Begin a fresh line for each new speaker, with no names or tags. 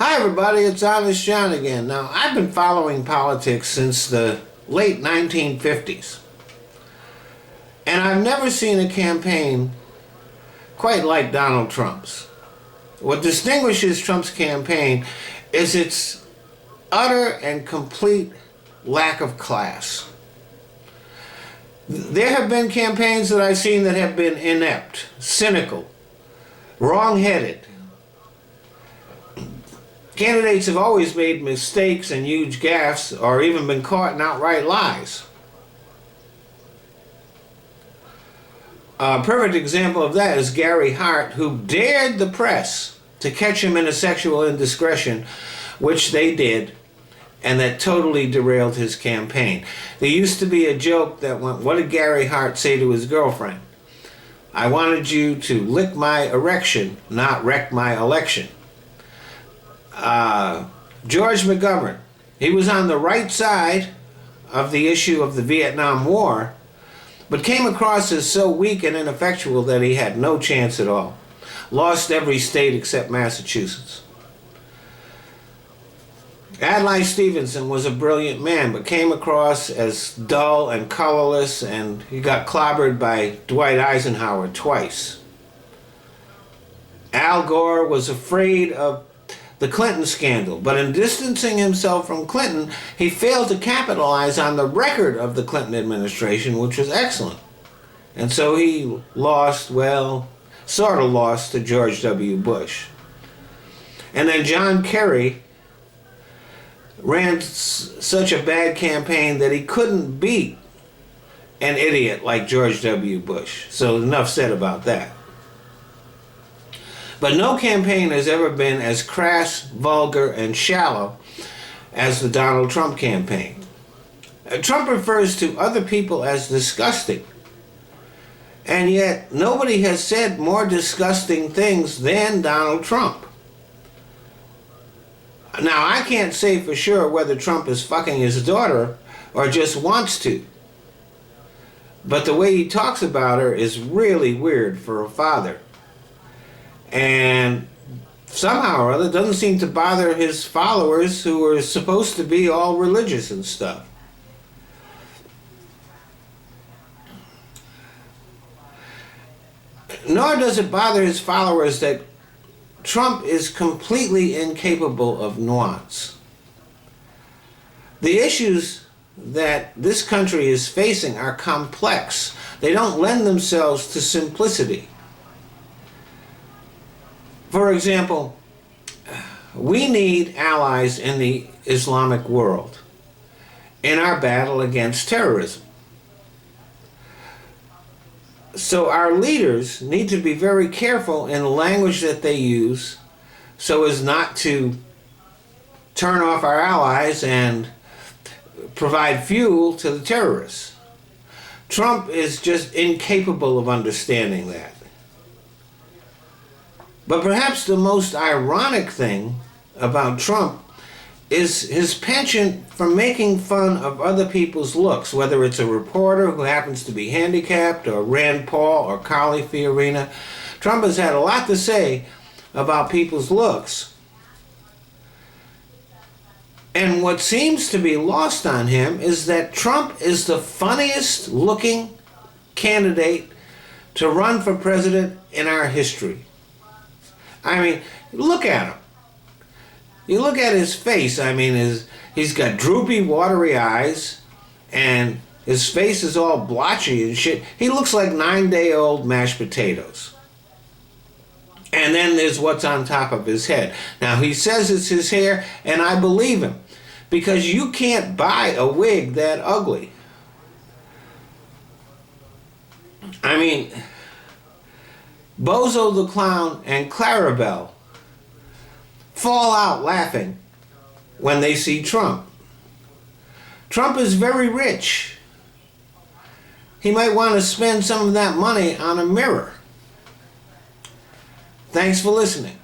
Hi everybody, it's Honest John again. Now, I've been following politics since the late 1950s. And I've never seen a campaign quite like Donald Trump's. What distinguishes Trump's campaign is its utter and complete lack of class. There have been campaigns that I've seen that have been inept, cynical, wrong-headed. Candidates have always made mistakes and huge gaffes or even been caught in outright lies. A perfect example of that is Gary Hart, who dared the press to catch him in a sexual indiscretion, which they did, and that totally derailed his campaign. There used to be a joke that went, what did Gary Hart say to his girlfriend? I wanted you to lick my erection, not wreck my election. George McGovern, he was on the right side of the issue of the Vietnam War, but came across as so weak and ineffectual that he had no chance at all. Lost every state except Massachusetts. Adlai Stevenson was a brilliant man, but came across as dull and colorless, and he got clobbered by Dwight Eisenhower twice. Al Gore was afraid of the Clinton scandal, but in distancing himself from Clinton, he failed to capitalize on the record of the Clinton administration, which was excellent. And so he lost, well, sort of lost to George W. Bush. And then John Kerry ran such a bad campaign that he couldn't beat an idiot like George W. Bush. So enough said about that. But no campaign has ever been as crass, vulgar, and shallow as the Donald Trump campaign. Trump refers to other people as disgusting. And yet, nobody has said more disgusting things than Donald Trump. Now, I can't say for sure whether Trump is fucking his daughter or just wants to. But the way he talks about her is really weird for a father. And somehow or other doesn't seem to bother his followers who are supposed to be all religious and stuff. Nor does it bother his followers that Trump is completely incapable of nuance. The issues that this country is facing are complex. They don't lend themselves to simplicity. For example, we need allies in the Islamic world in our battle against terrorism. So our leaders need to be very careful in the language that they use so as not to turn off our allies and provide fuel to the terrorists. Trump is just incapable of understanding that. But perhaps the most ironic thing about Trump is his penchant for making fun of other people's looks, whether it's a reporter who happens to be handicapped, or Rand Paul, or Carly Fiorina. Trump has had a lot to say about people's looks. And what seems to be lost on him is that Trump is the funniest looking candidate to run for president in our history. I mean, look at him. You look at his face, I mean, he's got droopy, watery eyes, and his face is all blotchy and shit. He looks like 9-day-old mashed potatoes. And then there's what's on top of his head. Now, he says it's his hair, and I believe him, because you can't buy a wig that ugly. I mean, Bozo the Clown and Clarabelle fall out laughing when they see Trump. Trump is very rich. He might want to spend some of that money on a mirror. Thanks for listening.